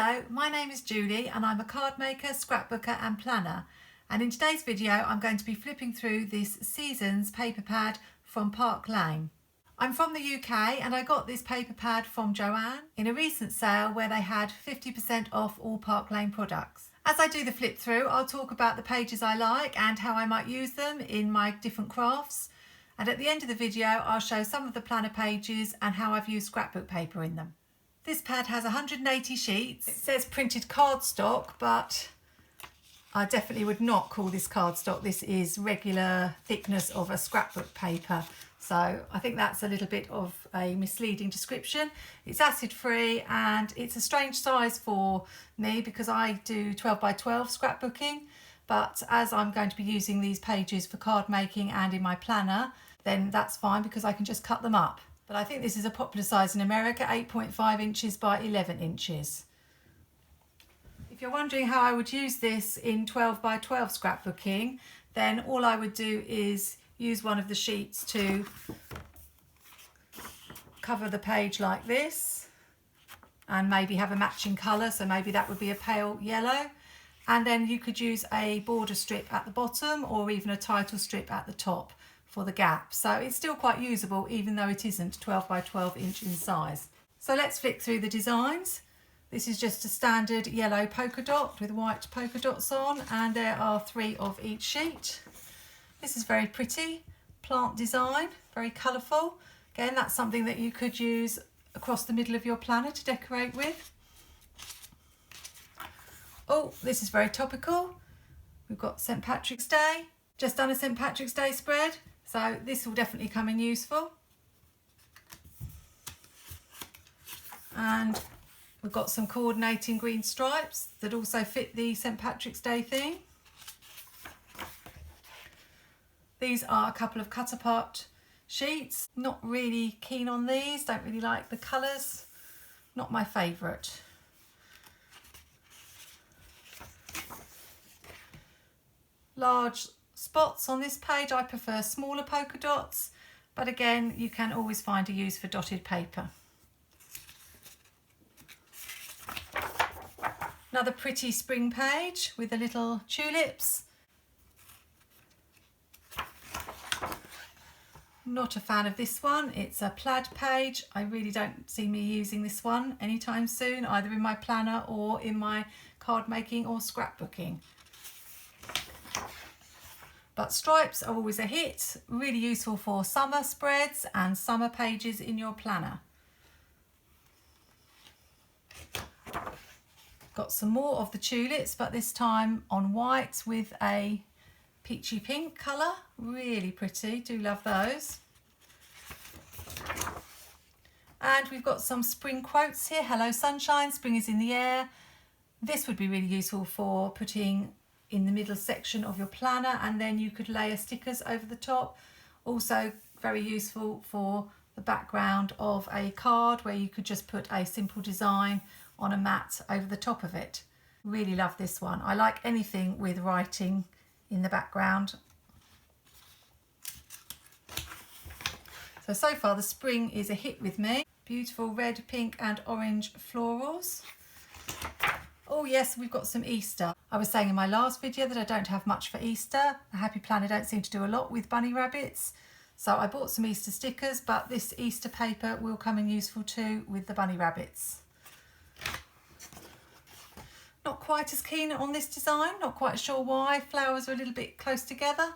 Hello, my name is Julie and I'm a card maker, scrapbooker and planner, and in today's video I'm going to be flipping through this Seasons paper pad from Park Lane. I'm from the UK and I got this paper pad from JOANN in a recent sale where they had 50% off all Park Lane products. As I do the flip through, I'll talk about the pages I like and how I might use them in my different crafts, and at the end of the video I'll show some of the planner pages and how I've used scrapbook paper in them. This pad has 180 sheets. It says printed cardstock, but I definitely would not call this cardstock. This is regular thickness of a scrapbook paper. So I think that's a little bit of a misleading description. It's acid free and it's a strange size for me because I do 12 by 12 scrapbooking. But as I'm going to be using these pages for card making and in my planner, then that's fine because I can just cut them up. But I think this is a popular size in America, 8.5 inches by 11 inches. If you're wondering how I would use this in 12 by 12 scrapbooking, then all I would do is use one of the sheets to cover the page like this and maybe have a matching colour, so maybe that would be a pale yellow. And then you could use a border strip at the bottom or even a title strip at the top for the gap. So it's still quite usable even though it isn't 12 by 12 inch in size. So let's flick through the designs. This is just a standard yellow polka dot with white polka dots on, and there are 3 of each sheet. This is very pretty, plant design, very colourful. Again, that's something that you could use across the middle of your planner to decorate with. Oh, this is very topical. We've got St. Patrick's Day, just done a St. Patrick's Day spread. So this will definitely come in useful. And we've got some coordinating green stripes that also fit the St. Patrick's Day theme. These are a couple of cut apart sheets. Not really keen on these, don't really like the colours. Not my favourite. Large spots on this page. I prefer smaller polka dots, but again you can always find a use for dotted paper. Another pretty spring page with the little tulips. Not a fan of this one. It's a plaid page. I really don't see me using this one anytime soon, either in my planner or in my card making or scrapbooking. But stripes are always a hit, really useful for summer spreads and summer pages in your planner. Got some more of the tulips, but this time on white with a peachy pink colour. Really pretty, do love those. And we've got some spring quotes here. Hello sunshine, spring is in the air. This would be really useful for putting in the middle section of your planner, and then you could layer stickers over the top. Also very useful for the background of a card where you could just put a simple design on a mat over the top of it. Really love this one. I like anything with writing in the background. So far the spring is a hit with me. Beautiful red, pink and orange florals. Oh yes, we've got some Easter. I was saying in my last video that I don't have much for Easter. The Happy Planner don't seem to do a lot with bunny rabbits. So I bought some Easter stickers, but this Easter paper will come in useful too with the bunny rabbits. Not quite as keen on this design, not quite sure why. Flowers are a little bit close together.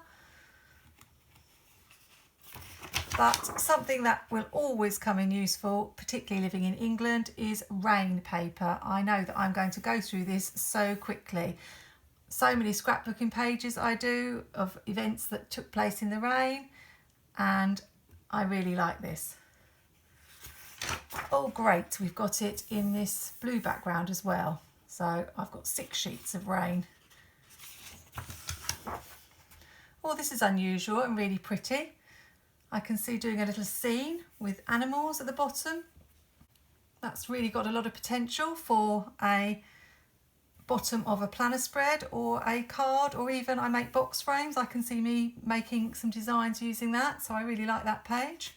But something that will always come in useful, particularly living in England, is rain paper. I know that I'm going to go through this so quickly. So many scrapbooking pages I do of events that took place in the rain, and I really like this. Oh great, we've got it in this blue background as well. So I've got 6 sheets of rain. Oh, this is unusual and really pretty. I can see doing a little scene with animals at the bottom. That's really got a lot of potential for a bottom of a planner spread or a card, or even I make box frames. I can see me making some designs using that, so I really like that page.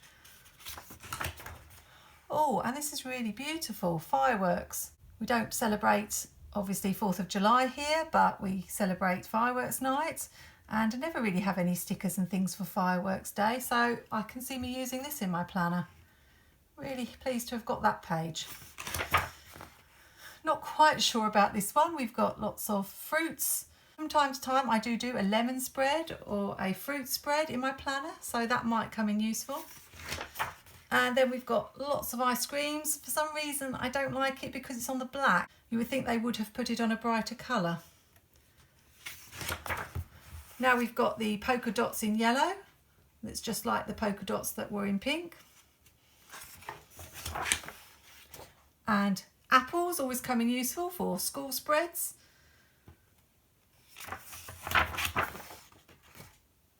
Oh, and this is really beautiful, fireworks. We don't celebrate obviously 4th of July here, but we celebrate fireworks night, and I never really have any stickers and things for fireworks day, so I can see me using this in my planner. Really pleased to have got that page. Not quite sure about this one. We've got lots of fruits. From time to time I do a lemon spread or a fruit spread in my planner, so that might come in useful. And then we've got lots of ice creams. For some reason I don't like it because it's on the black. You would think they would have put it on a brighter colour. Now we've got the polka dots in yellow. It's just like the polka dots that were in pink. And apples always come in useful for school spreads.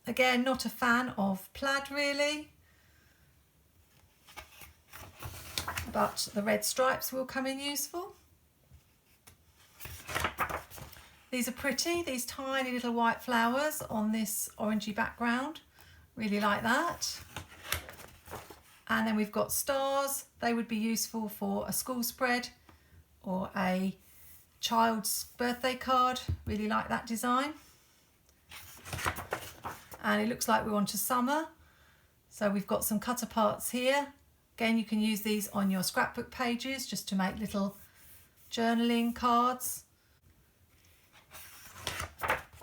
Again, not a fan of plaid really, but the red stripes will come in useful. These are pretty, these tiny little white flowers on this orangey background. Really like that. And then we've got stars. They would be useful for a school spread or a child's birthday card. Really like that design. And it looks like we're on to summer. So we've got some cut aparts here. Again, you can use these on your scrapbook pages just to make little journaling cards.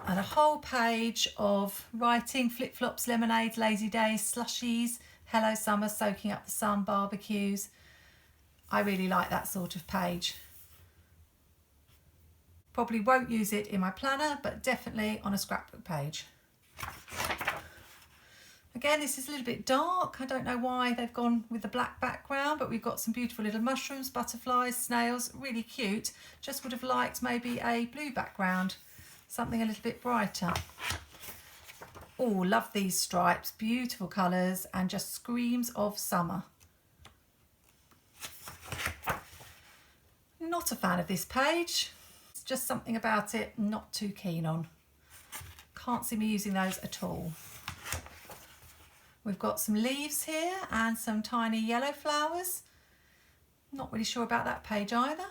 And a whole page of writing, flip-flops, lemonades, lazy days, slushies, hello summer, soaking up the sun, barbecues. I really like that sort of page. Probably won't use it in my planner, but definitely on a scrapbook page. Again, this is a little bit dark. I don't know why they've gone with the black background, but we've got some beautiful little mushrooms, butterflies, snails, really cute. Just would have liked maybe a blue background, something a little bit brighter. Oh, love these stripes, beautiful colours and just screams of summer. Not a fan of this page. It's just something about it not too keen on. Can't see me using those at all. We've got some leaves here and some tiny yellow flowers. Not really sure about that page either.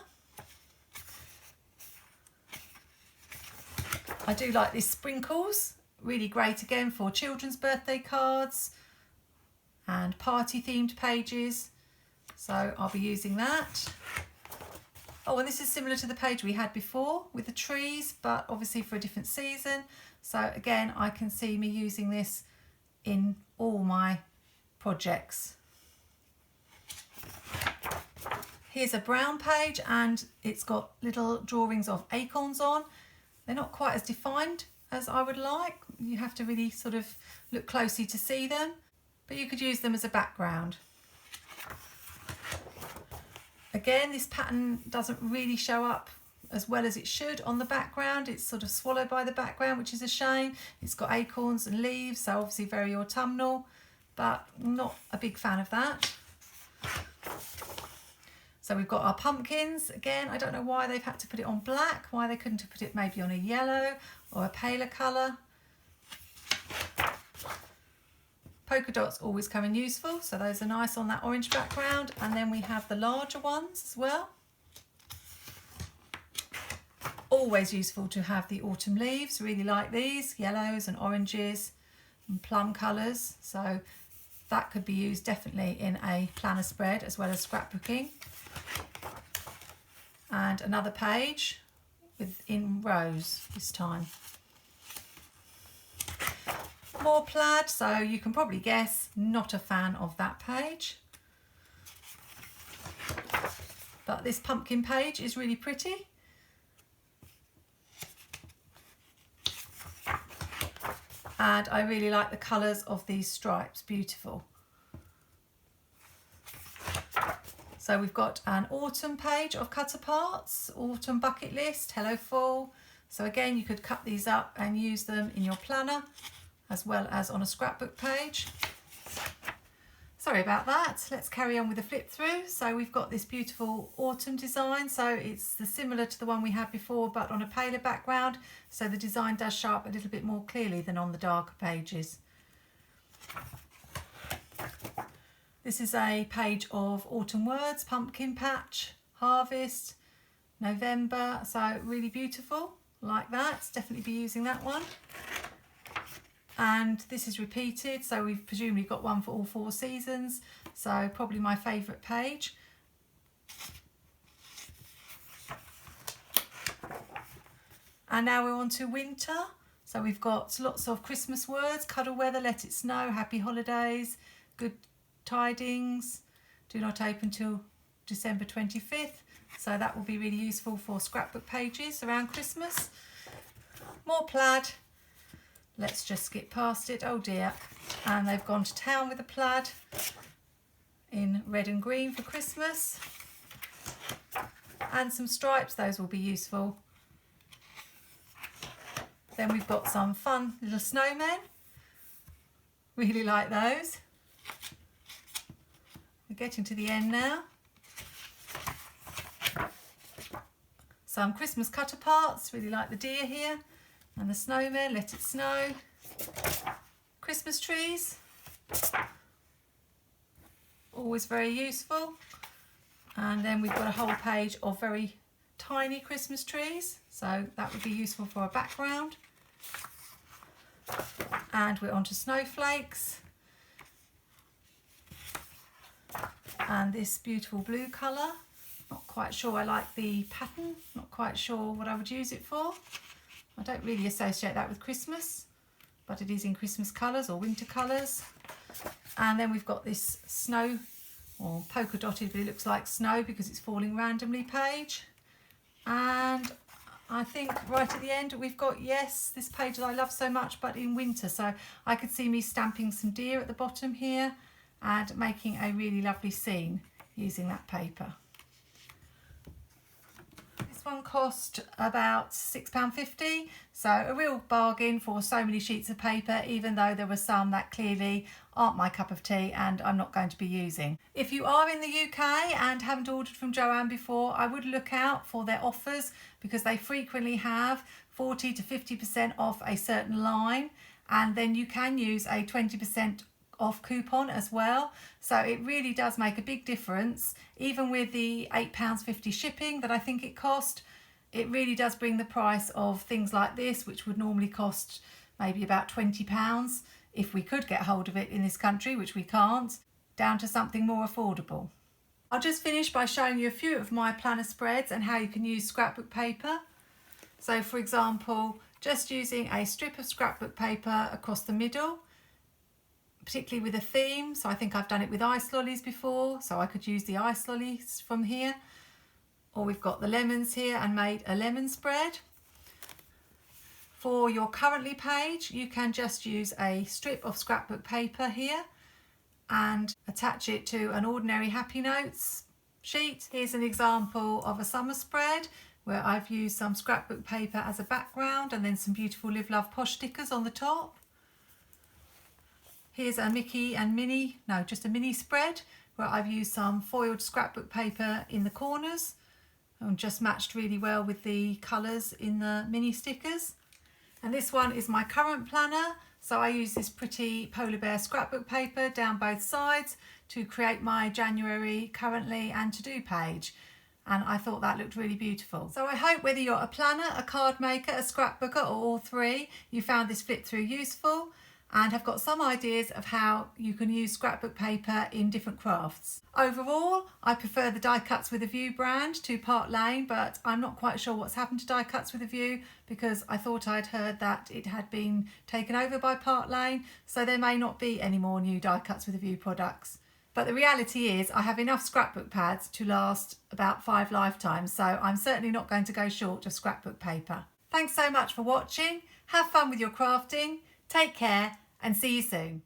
I do like these sprinkles. Really great again for children's birthday cards and party themed pages. So I'll be using that. Oh, and this is similar to the page we had before with the trees, but obviously for a different season. So again, I can see me using this in all my projects. Here's a brown page and it's got little drawings of acorns on. They're not quite as defined as I would like. You have to really sort of look closely to see them, but you could use them as a background. Again, this pattern doesn't really show up as well as it should on the background. It's sort of swallowed by the background, which is a shame. It's got acorns and leaves, so obviously very autumnal, but not a big fan of that. So we've got our pumpkins. Again, I don't know why they've had to put it on black, why they couldn't have put it maybe on a yellow or a paler colour. Polka dots always come in useful, so those are nice on that orange background. And then we have the larger ones as well. Always useful to have the autumn leaves, really like these, yellows and oranges and plum colours. So that could be used definitely in a planner spread as well as scrapbooking. And another page in rows this time. More plaid, so you can probably guess, not a fan of that page. But this pumpkin page is really pretty. And I really like the colours of these stripes, beautiful. So we've got an autumn page of cut aparts, autumn bucket list, hello fall. So again, you could cut these up and use them in your planner as well as on a scrapbook page. Sorry about that. Let's carry on with the flip through. So we've got this beautiful autumn design. So it's similar to the one we had before, but on a paler background. So the design does show up a little bit more clearly than on the darker pages. This is a page of autumn words, pumpkin patch, harvest, November, so really beautiful, like that. Definitely be using that one. And this is repeated, so we've presumably got one for all 4 seasons, so probably my favourite page. And now we're on to winter. So we've got lots of Christmas words: cuddle weather, let it snow, happy holidays, good tidings, do not open till December 25th. So that will be really useful for scrapbook pages around Christmas. More plaid. Let's just skip past it. Oh dear. And they've gone to town with the plaid in red and green for Christmas. And some stripes, those will be useful. Then we've got some fun little snowmen. Really like those. We're getting to the end now. Some Christmas cut aparts, really like the deer here. And the snowmen, let it snow. Christmas trees. Always very useful. And then we've got a whole page of very tiny Christmas trees, so that would be useful for a background. And we're on to snowflakes. And this beautiful blue colour. Not quite sure I like the pattern, not quite sure what I would use it for. I don't really associate that with Christmas, but it is in Christmas colours or winter colours. And then we've got this snow, or polka dotted, but it looks like snow because it's falling randomly page. And I think right at the end we've got, yes, this page that I love so much, but in winter. So I could see me stamping some deer at the bottom here and making a really lovely scene using that paper. This one cost about £6.50, so a real bargain for so many sheets of paper, even though there were some that clearly aren't my cup of tea and I'm not going to be using. If you are in the UK and haven't ordered from JOANN before, I would look out for their offers because they frequently have 40 to 50% off a certain line, and then you can use a 20% off coupon as well. So it really does make a big difference. Even with the £8.50 shipping that I think it cost, it really does bring the price of things like this, which would normally cost maybe about £20 if we could get hold of it in this country, which we can't, down to something more affordable. I'll just finish by showing you a few of my planner spreads and how you can use scrapbook paper. So for example, just using a strip of scrapbook paper across the middle, particularly with a theme. So I think I've done it with ice lollies before, so I could use the ice lollies from here. Or we've got the lemons here and made a lemon spread. For your currently page, you can just use a strip of scrapbook paper here and attach it to an ordinary Happy Notes sheet. Here's an example of a summer spread where I've used some scrapbook paper as a background and then some beautiful Live Love Posh stickers on the top. Here's a Mickey and Minnie, no, just a mini spread where I've used some foiled scrapbook paper in the corners and just matched really well with the colours in the mini stickers. And this one is my current planner, so I use this pretty polar bear scrapbook paper down both sides to create my January currently and to do page, and I thought that looked really beautiful. So I hope whether you're a planner, a card maker, a scrapbooker or all three, you found this flip through useful and have got some ideas of how you can use scrapbook paper in different crafts. Overall, I prefer the Die Cuts with a View brand to Park Lane, but I'm not quite sure what's happened to Die Cuts with a View because I thought I'd heard that it had been taken over by Park Lane, so there may not be any more new Die Cuts with a View products. But the reality is I have enough scrapbook pads to last about 5 lifetimes, so I'm certainly not going to go short of scrapbook paper. Thanks so much for watching. Have fun with your crafting. Take care and see you soon.